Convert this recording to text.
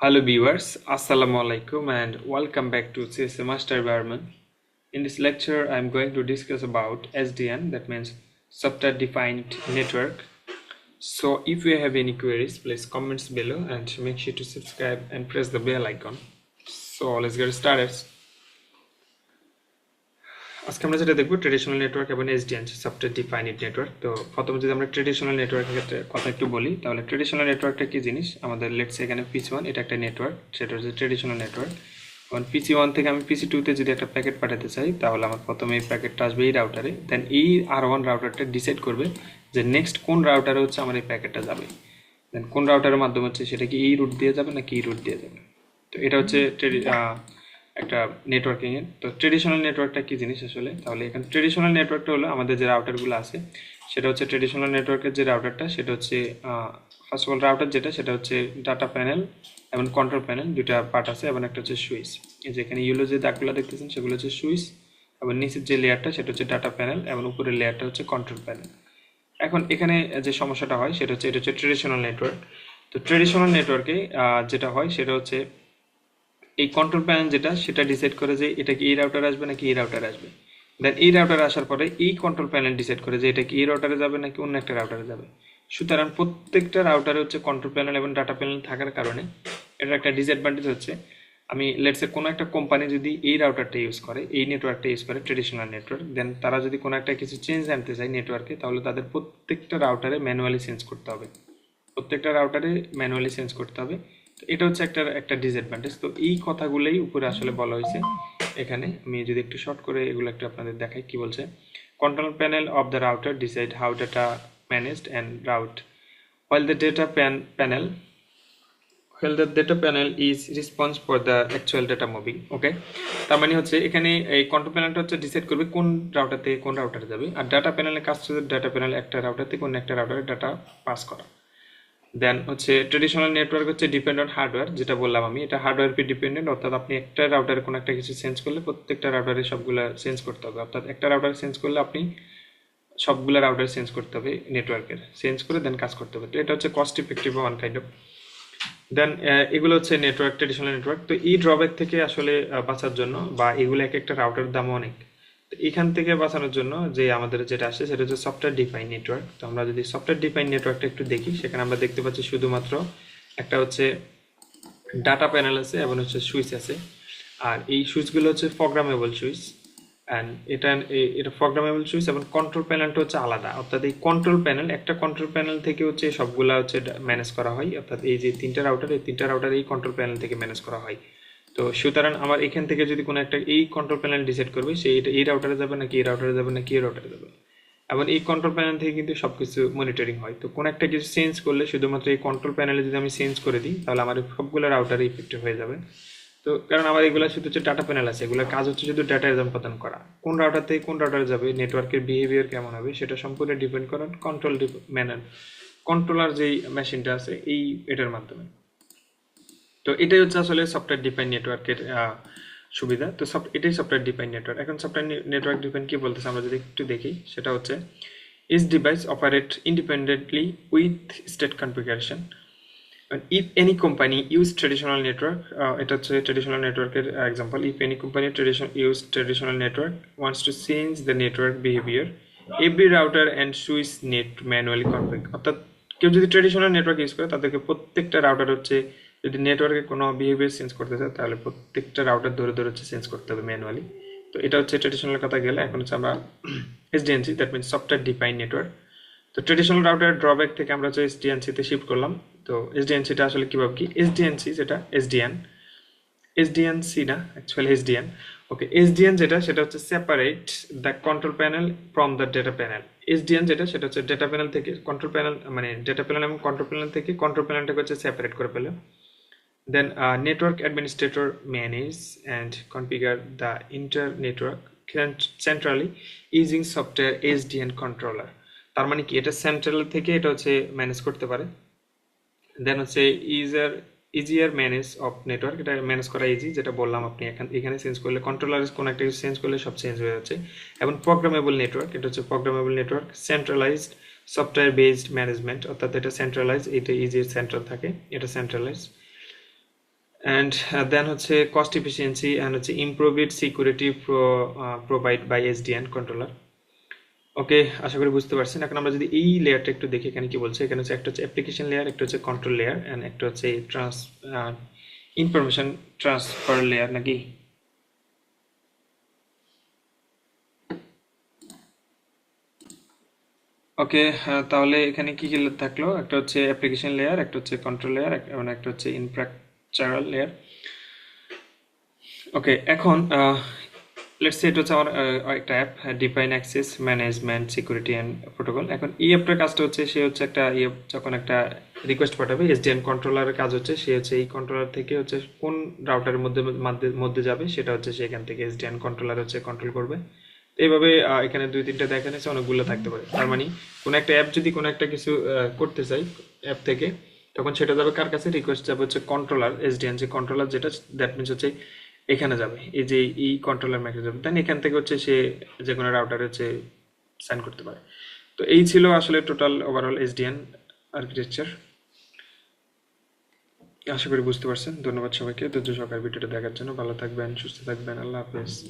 Hello viewers, Assalamu alaikum and welcome back to CSA Master by Arman. In this lecture, I am going to discuss about SDN, that means Software Defined Network. So if you have any queries, please comments below and make sure to subscribe and press the bell icon. So let's get started. আজকে আমরা যেটা দেখব traditional network এবং SDN software defined network. তো প্রথমে যদি আমরা traditional নেটওয়ার্কের ক্ষেত্রে কথা একটু বলি, তাহলে ট্রেডিশনাল নেটওয়ার্কটা কি জিনিস? আমাদের লেটস এখানে পিসি1 এটা একটা নেটওয়ার্ক, সেটা হচ্ছে ট্রেডিশনাল নেটওয়ার্ক। এবং পিসি1 থেকে আমি পিসি2 তে যদি একটা প্যাকেট পাঠাতে চাই, তাহলে আমার প্রথমে এই প্যাকেটটা আসবে এই রাউটারে, দেন এই আর1 রাউটারটা ডিসাইড করবে যে নেক্সট কোন রাউটারে হচ্ছে আমার এই প্যাকেটটা যাবে, দেন কোন রাউটারের মাধ্যমে হচ্ছে সেটা কি এই রুট দিয়ে যাবে নাকি এই রুট দিয়ে যাবে। তো এটা হচ্ছে একটা নেটওয়ার্কিং এর। তো ট্রেডিশনাল নেটওয়ার্কটা কি জিনিস আসলে? তাহলে এখানে ট্রেডিশনাল নেটওয়ার্কটা হলো আমাদের যে রাউটারগুলো আছে, সেটা হচ্ছে ট্রেডিশনাল নেটওয়ার্কের যে রাউটারটা সেটা হচ্ছে ফার্স্ট অফ অল রাউটার যেটা সেটা হচ্ছে ডাটা প্যানেল এবং কন্ট্রোল প্যানেল, দুইটা পার্ট আছে, এবং একটা হচ্ছে সুইচ। এই যে এখানে ইয়েলো যে দাগগুলো দেখতেছেন সেগুলো হচ্ছে সুইচ, এবং নিচের যে লেয়ারটা সেটা হচ্ছে ডাটা প্যানেল, এবং উপরের লেয়ারটা হচ্ছে কন্ট্রোল প্যানেল। এখন এখানে যে সমস্যাটা হয় সেটা হচ্ছে এটা হচ্ছে ট্রেডিশনাল নেটওয়ার্ক। তো ট্রেডিশনাল নেটওয়ার্কে যেটা হয় সেটা হচ্ছে এই কন্ট্রোল প্যানেল যেটা সেটা ডিসাইড করে যে এটা কি এই রাউটারে আসবে নাকি এই রাউটারে আসবে। দেন এই রাউটারে আসার পরে এই কন্ট্রোল প্যানেল ডিসাইড করে যে এটা কি এই রাউটারে যাবে নাকি অন্য একটা রাউটারে যাবে। সুতরাং প্রত্যেকটা রাউটারে হচ্ছে কন্ট্রোল প্যানেল এবং ডাটা প্যানেল থাকার কারণে এটার একটা ডিসঅ্যাডভান্টেজ হচ্ছে, আমি লেটসে কোনো একটা কোম্পানি যদি এই রাউটারটা ইউজ করে, এই নেটওয়ার্কটা ইউজ করে ট্রেডিশনাল নেটওয়ার্ক, দেন তারা যদি কোনো একটা কিছু চেঞ্জ আনতে চায় নেটওয়ার্কে, তাহলে তাদের প্রত্যেকটা রাউটারে ম্যানুয়ালি চেঞ্জ করতে হবে, প্রত্যেকটা রাউটারে ম্যানুয়ালি চেঞ্জ করতে হবে। তো এটা হচ্ছে একটা ডিসঅ্যাডভান্টেজ। তো এই কথাগুলোই উপরে আসলে বলা হয়েছে এখানে। আমি যদি একটু শর্ট করে এগুলো একটু আপনাদের দেখাই কি বলছে। Control panel of the router decide how data managed and route while the data panel is response for the actual data moving. ওকে, তার মানে হচ্ছে এখানে এই কন্ট্রোল প্যানেলটা হচ্ছে ডিসাইড করবে কোন রাউটার থেকে কোন রাউটারে যাবে, আর ডাটা প্যানেলের কাজ হচ্ছে ডাটা প্যানেল একটা রাউটার থেকে অন্য একটা রাউটারে ডাটা পাস করা। দেন হচ্ছে ট্রেডিশনাল নেটওয়ার্ক হচ্ছে ডিপেন্ড অন হার্ডওয়্যার, যেটা বললাম আমি, এটা হার্ডওয়্যার পে ডিপেন্ডেন্ট, অর্থাৎ আপনি একটা রাউটারে কোনো একটা কিছু চেঞ্জ করলে প্রত্যেকটা রাউটারে সবগুলো চেঞ্জ করতে হবে, অর্থাৎ একটা রাউটার চেঞ্জ করলে আপনি সবগুলো রাউটার চেঞ্জ করতে হবে, নেটওয়ার্কের চেঞ্জ করে দেন কাজ করতে হবে। তো এটা হচ্ছে cost effective one kind of. Then এগুলো হচ্ছে নেটওয়ার্ক, ট্রেডিশনাল নেটওয়ার্ক। তো এই ড্রব্যাক থেকে আসলে বাঁচার জন্য, বা এগুলো এক একটা রাউটার দাম অনেক, তো এখান থেকে বাঁচানোর জন্য যে আমাদের যেটা আসে সেটা হচ্ছে সফটওয়্যার ডিফাইন নেটওয়ার্ক। তো আমরা যদি সফটওয়্যার ডিফাইন নেটওয়ার্কটা একটু দেখি, সেখানে আমরা দেখতে পাচ্ছি শুধুমাত্র একটা হচ্ছে ডাটা প্যানেল আছে এবং হচ্ছে সুইচ আছে, আর এই সুইচগুলো হচ্ছে প্রোগ্রামেবল সুইচ, অ্যান্ড এটা প্রোগ্রামেবল সুইচ, এবং কন্ট্রোল প্যানেলটা হচ্ছে আলাদা, অর্থাৎ এই কন্ট্রোল প্যানেল একটা কন্ট্রোল প্যানেল থেকে হচ্ছে সবগুলা হচ্ছে ম্যানেজ করা হয়, অর্থাৎ এই যে তিনটা রাউটার, এই তিনটা রাউটার এই কন্ট্রোল প্যানেল থেকে ম্যানেজ করা হয়। তো সুতরাং আমার এখান থেকে যদি কোনো একটা এই কন্ট্রোল প্যানেল ডিসাইড করবে সে এটা এই রাউটারে যাবে নাকি এই রাউটারে যাবে নাকি এই রাউটারে যাবে, এবং এই কন্ট্রোল প্যানেল থেকে কিন্তু সবকিছু মনিটরিং হয়। তো কোনো একটা কিছু চেঞ্জ করলে শুধুমাত্র এই কন্ট্রোল প্যানেলে যদি আমি চেঞ্জ করে দিই, তাহলে আমার সবগুলো রাউটারে ইফেক্টিভ হয়ে যাবে। তো কারণ আমার এগুলো শুধু হচ্ছে ডাটা প্যানেল আছে, এগুলোর কাজ হচ্ছে শুধু ডাটা আদান প্রদান করা, কোন রাউটার থেকে কোন রাউটারে যাবে, নেটওয়ার্কের বিহেভিয়ার কেমন হবে সেটা সম্পূর্ণ ডিপেন্ড করে কন্ট্রোল ম্যানার কন্ট্রোলার যেই মেশিনটা আছে এই এটার মাধ্যমে। তো এটাই হচ্ছে আসলে সফটওয়্যার ডিফাইন নেটওয়ার্কের সুবিধা। তো এটাই সফটওয়্যার ডিফাইন নেটওয়ার্ক। এখন সফটওয়্যার নেটওয়ার্ক ডিফাইন কি বলতেছে আমরা যদি একটু দেখি, সেটা হচ্ছে each device operate independently with state configuration. And if any company use traditional network, এটা হচ্ছে traditional networker example, if any company use traditional network wants to change the network behavior, every router and switch need manually configure, অর্থাৎ কেউ যদি traditional network use করে তাদেরকে প্রত্যেকটা router হচ্ছে যদি নেটওয়ার্কে কোনো বিহেভিয়ার চেঞ্জ করতে চায় তাহলে প্রত্যেকটা রাউটার ধরে ধরে হচ্ছে চেঞ্জ করতে হবে ম্যানুয়ালি। তো এটা হচ্ছে ট্রেডিশনাল কথা গেলে। এখন হচ্ছে আমরা SDNC, that means software define network. তো ট্রেডিশনাল রাউটার ড্রব্যাক থেকে আমরা হচ্ছে এসডিএনসিতে শিফট করলাম। তো এসডিএনসিটা আসলে কীভাবে কি, এসডিএনসি যেটা এসডিএনসি না অ্যাকচুয়ালি এসডিএন। ওকে, এসডিএন যেটা সেটা হচ্ছে separate the control panel from the data panel. SDN যেটা সেটা হচ্ছে ডেটা প্যানেল থেকে কন্ট্রোল প্যানেল, মানে ডেটা প্যানেল এবং কন্ট্রোল প্যানেল থেকে কন্ট্রোল প্যানেলটাকে হচ্ছে সেপারেট করে ফেলে। Then network administrator manage and configure the inter-network centrally using software SDN controller. তার মানে কি, এটা সেন্ট্রাল থেকে এটা হচ্ছে ম্যানেজ করতে পারে। দেন হচ্ছে ইজিয়ার ম্যানেজ অফ নেটওয়ার্ক, এটা ম্যানেজ করা ইজি, যেটা বললাম আপনি এখানে চেঞ্জ করলে কন্ট্রোলার কোনো একটা চেঞ্জ করলে সব চেঞ্জ হয়ে যাচ্ছে। এবং প্রোগ্রামেবল নেটওয়ার্ক, এটা হচ্ছে programmable network, centralised software based management, অর্থাৎ এটা সেন্ট্রালাইজ, এটা ইজি সেন্ট্রাল থাকে, এটা সেন্ট্রালাইজ। অ্যান্ড দেন হচ্ছে কস্ট এফিসিয়েন্সি অ্যান্ড হচ্ছে improved security provide by SDN controller. Okay, আশা করি বুঝতে পারছেন। এখন আমরা যদি এই লেয়ারটা একটু দেখি এখানে কি বলছে। এখানে হচ্ছে একটা হচ্ছে অ্যাপ্লিকেশন লেয়ার, একটা হচ্ছে কন্ট্রোল লেয়ার, অ্যান্ড একটা হচ্ছে ইনফরমেশন ট্রান্সফার লেয়ার নাকি। ওকে, তাহলে এখানে কি কি থাকলো, একটা হচ্ছে অ্যাপ্লিকেশন লেয়ার, একটা হচ্ছে কন্ট্রোল লেয়ার, এবং একটা হচ্ছে ইনফ্রাস্ট্রাকচারাল লেয়ার। ওকে, এখন লেটস সে এটা হচ্ছে আমার একটা app, define access management security and protocol. এখন এই অ্যাপটার কাজটা হচ্ছে সে হচ্ছে একটা যখন একটা রিকোয়েস্ট পাঠাবে, এসডিএন কন্ট্রোলারের কাজ হচ্ছে সে হচ্ছে এই কন্ট্রোলার থেকে হচ্ছে কোন রাউটারের মধ্যে মধ্যে যাবে সেটা হচ্ছে সে এখান থেকে এসডিএন কন্ট্রোলার হচ্ছে কন্ট্রোল করবে। তো এইভাবে এখানে 2-3টা দেখা যাচ্ছে, অনেকগুলো থাকতে পারে। তার মানে কোনো একটা অ্যাপ যদি কোনো একটা কিছু করতে চাই অ্যাপ থেকে, তখন সেটা যাবে কার কাছে, রিকোয়েস্ট যাবে হচ্ছে কন্ট্রোলার, এসডিএন যে কন্ট্রোলার যেটা, দ্যাট মিনস হচ্ছে এখানে যাবে, এই যে এই কন্ট্রোলার ম্যাকে যাবে, দেন এখান থেকে হচ্ছে সে যে কোনো রাউটারে হচ্ছে সাইন করতে পারে। তো এই ছিল আসলে টোটাল ওভারঅল এসডিএন আর্কিটেকচার। আশা করি বুঝতে পারছেন। ধন্যবাদ সবাইকে ধৈর্য সহকারে ভিডিওটা দেখার জন্য। ভালো থাকবেন, সুস্থ থাকবেন, আল্লাহ হাফেজ।